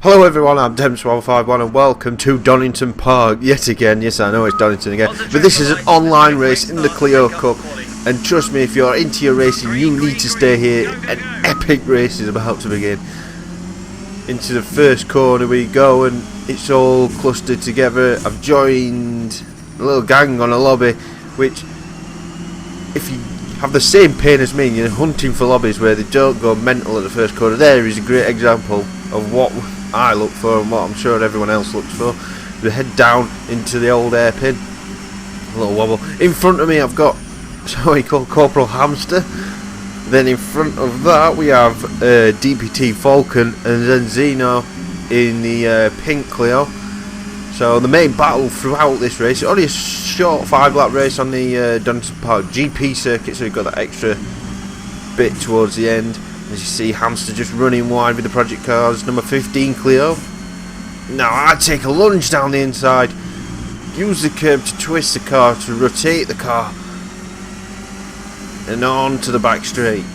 Hello everyone, I'm Dems151 and welcome to Donington Park yet again. Yes, I know it's Donington again, but this is an online race in the Clio Cup, and trust me, if you're into your racing, you need to stay here. An epic race is about to begin. Into the first corner we go, and it's all clustered together. I've joined a little gang on a lobby, which, if you have the same pain as me, you're hunting for lobbies where they don't go mental at the first corner. There is a great example of what I look for and what I'm sure everyone else looks for. We head down into the old airpin. A little wobble. In front of me I've got somebody called Corporal Hamster. Then in front of that we have DPT Falcon and then Zeno in the pink Clio. So the main battle throughout this race, only a short 5-lap race on the Donington Park GP circuit, so you've got that extra bit towards the end. As you see, Hamster just running wide with the project cars. Number 15 Clio. Now I take a lunge down the inside, use the curb to twist the car, to rotate the car, and on to the back straight.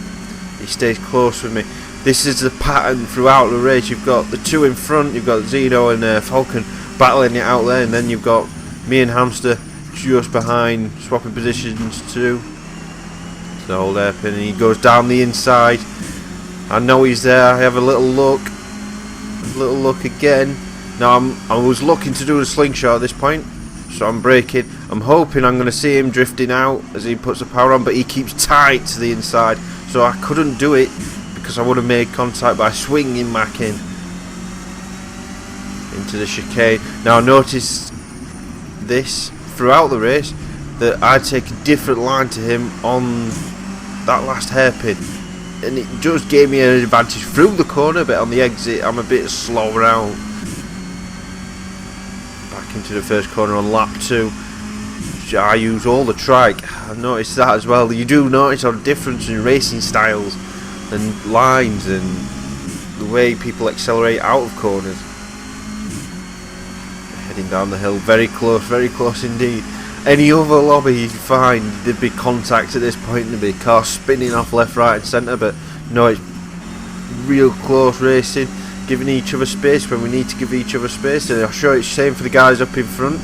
He stays close with me. This is the pattern throughout the race. You've got the two in front, you've got Zeno and Falcon battling it out there, and then you've got me and Hamster just behind, swapping positions too. The old airpin, and he goes down the inside. I know he's there. I have a little look again. Now I was looking to do a slingshot at this point, so I'm braking. I'm hoping I'm going to see him drifting out as he puts the power on, but he keeps tight to the inside, so I couldn't do it because I would have made contact by swinging back in into the chicane. Now notice this throughout the race, that I take a different line to him on that last hairpin, and it just gave me an advantage through the corner, but on the exit I'm a bit slower out. Back into the first corner on lap 2. I use all the trike. I've noticed that as well. You do notice a difference in racing styles and lines and the way people accelerate out of corners. Heading down the hill, very close indeed. Any other lobby you'd find, there'd be contact at this point, there'd be cars spinning off left, right and centre, but no, it's real close racing, giving each other space when we need to give each other space, and I'm sure it's the same for the guys up in front,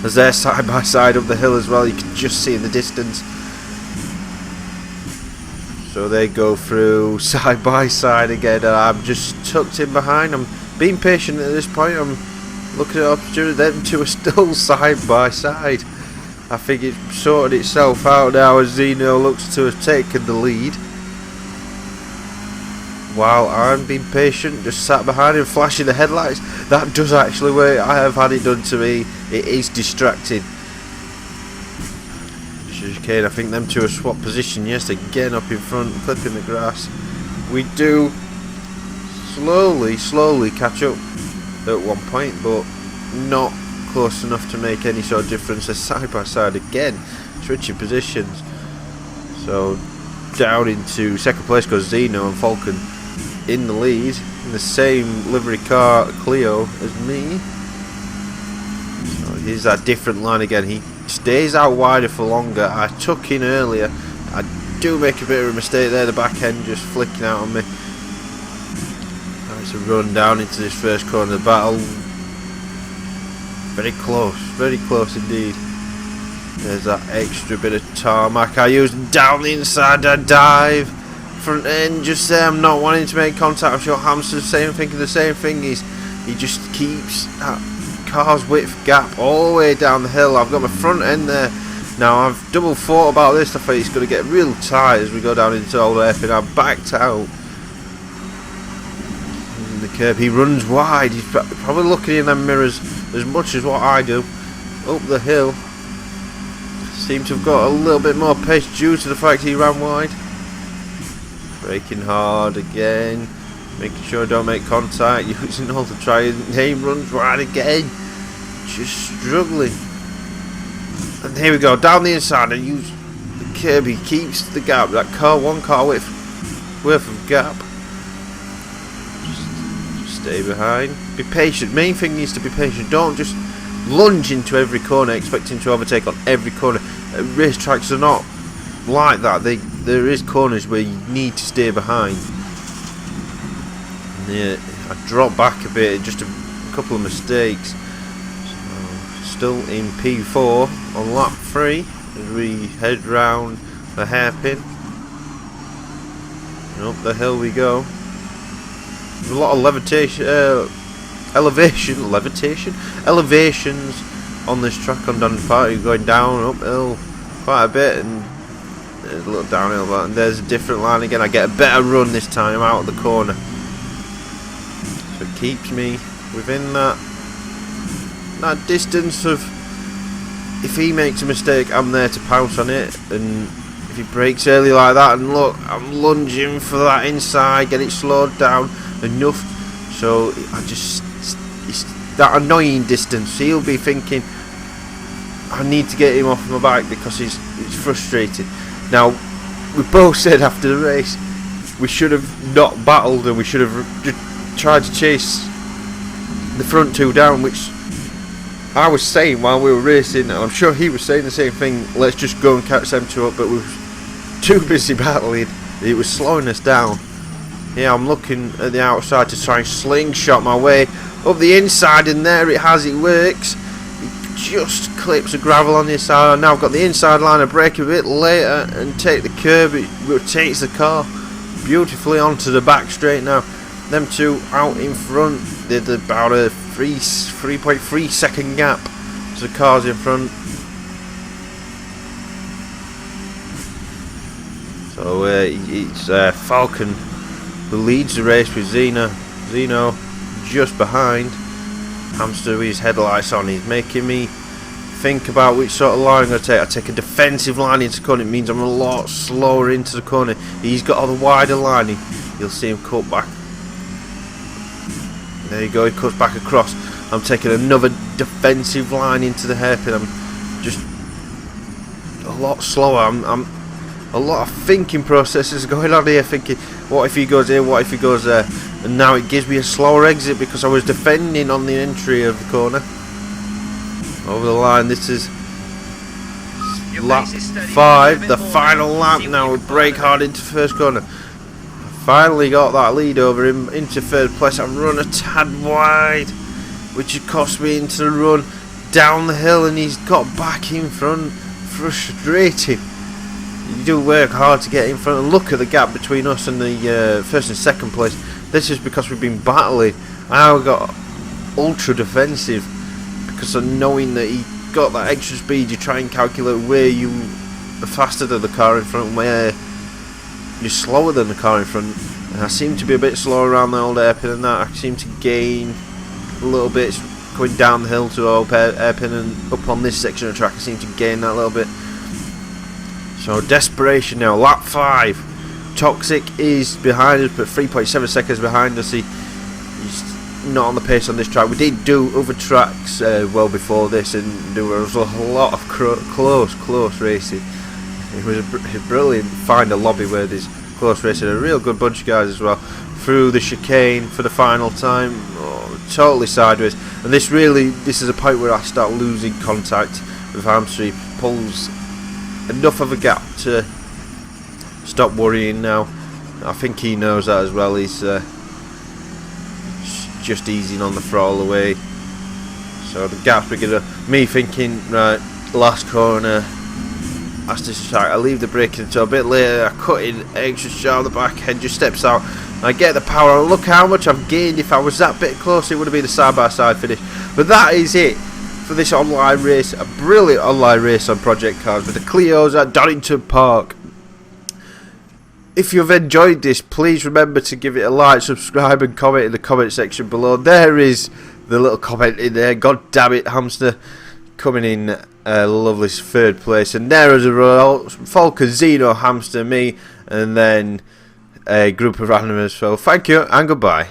as they're side by side up the hill as well. You can just see in the distance. So they go through side by side again, and I'm just tucked in behind. I'm being patient at this point. I'm looking at opportunity. Them two are still side by side. I think it's sorted itself out now as Zeno looks to have taken the lead, while I'm being patient, just sat behind him, flashing the headlights. That does actually work. I have had it done to me. It is distracting. Chicane, I think them two have swapped position. Yes, again up in front, clipping the grass. We do slowly catch up at one point, but not close enough to make any sort of difference. They're side by side again, switching positions. So down into second place goes Zeno, and Falcon in the lead in the same livery car Clio as me. So here's that different line again. He stays out wider for longer. I took in earlier. I do make a bit of a mistake there, the back end just flicking out on me. To run down into this first corner of the battle. Very close indeed. There's that extra bit of tarmac I used down the inside. I dive front end just there. I'm not wanting to make contact. I'm sure Hamster's thinking the same thing. He just keeps that car's width gap all the way down the hill. I've got my front end there. Now I've double thought about this. I think it's going to get real tight as we go down into old airpin. I backed out. The curb, he runs wide. He's probably looking in them mirrors as much as what I do. Up the hill, seems to have got a little bit more pace due to the fact he ran wide. Braking hard again, making sure I don't make contact, using all the try. He runs wide again, just struggling. And here we go, down the inside. I use the curb. He keeps the gap. That car, one car worth of gap. Stay behind. Be patient. Main thing is to be patient. Don't just lunge into every corner expecting to overtake on every corner. Racetracks are not like that. There is corners where you need to stay behind. Yeah, I dropped back a bit, just a couple of mistakes. So, still in P4 on lap 3 as we head round the hairpin. And up the hill we go. There's a lot of elevations on this track on Donington Park. You're going down uphill quite a bit, and there's a little downhill, but there's a different line again. I get a better run this time out of the corner, so it keeps me within that distance of, if he makes a mistake, I'm there to pounce on it, and if he breaks early like that, and look, I'm lunging for that inside, get it slowed down enough, so it's that annoying distance. He'll be thinking, I need to get him off my bike because he's frustrated. Now, we both said after the race we should have not battled, and we should have tried to chase the front two down, which I was saying while we were racing, and I'm sure he was saying the same thing. Let's just go and catch them two up, but we were too busy battling. It was slowing us down. Yeah, I'm looking at the outside to try and slingshot my way up the inside, and there it has, it works. It just clips the gravel on the side. I've now got the inside line, I brake a bit later and take the curb. It rotates the car beautifully onto the back straight now. Them two out in front, did about a 3.3 second gap to the cars in front. So it's Falcon who leads the race with Zeno just behind. Hamster with his headlights on. He's making me think about which sort of line I'm going to take. I take a defensive line into the corner. It means I'm a lot slower into the corner. He's got a wider line. You'll see him cut back. There you go, he cuts back across. I'm taking another defensive line into the hairpin. I'm just a lot slower. I'm a lot of thinking processes going on here, thinking, what if he goes here, what if he goes there? And now it gives me a slower exit because I was defending on the entry of the corner. Over the line, this is lap 5, the final lap now. We brake hard into first corner. Finally got that lead over him into third place. I've run a tad wide, which had cost me into the run down the hill, and he's got back in front. Frustrating. You do work hard to get in front, and look at the gap between us and the first and second place. This is because we've been battling. I got ultra defensive because of knowing that he got that extra speed. You try and calculate where you are faster than the car in front, where you're slower than the car in front. And I seem to be a bit slower around the old hairpin, and that I seem to gain a little bit going down the hill to the old hairpin, and up on this section of track I seem to gain that a little bit. So desperation now, lap 5. Toxic is behind us, but 3.7 seconds behind us. He's not on the pace on this track. We did do other tracks well before this, and there was a lot of close racing. It was a brilliant find a lobby where there's close racing. A real good bunch of guys as well. Through the chicane for the final time, totally sideways. And this is a point where I start losing contact with Hamster. He pulls enough of a gap to stop worrying now. I think he knows that as well. He's just easing on the throttle away. So the gap's bigger. Me thinking, right, last corner, that's this track. I leave the braking until a bit later. I cut in extra sharp, the back head just steps out. I get the power. Look how much I've gained. If I was that bit closer, it would have been a side-by-side finish. But that is it for this online race. A brilliant online race on Project Cars with the Clios at Donington Park. If you've enjoyed this, please remember to give it a like, subscribe and comment in the comment section below. There is the little comment in there. God damn it, Hamster. Coming in lovely third place. And there is a result. Falcon, Zeno, Hamster, me, and then a group of randomers. So thank you and goodbye.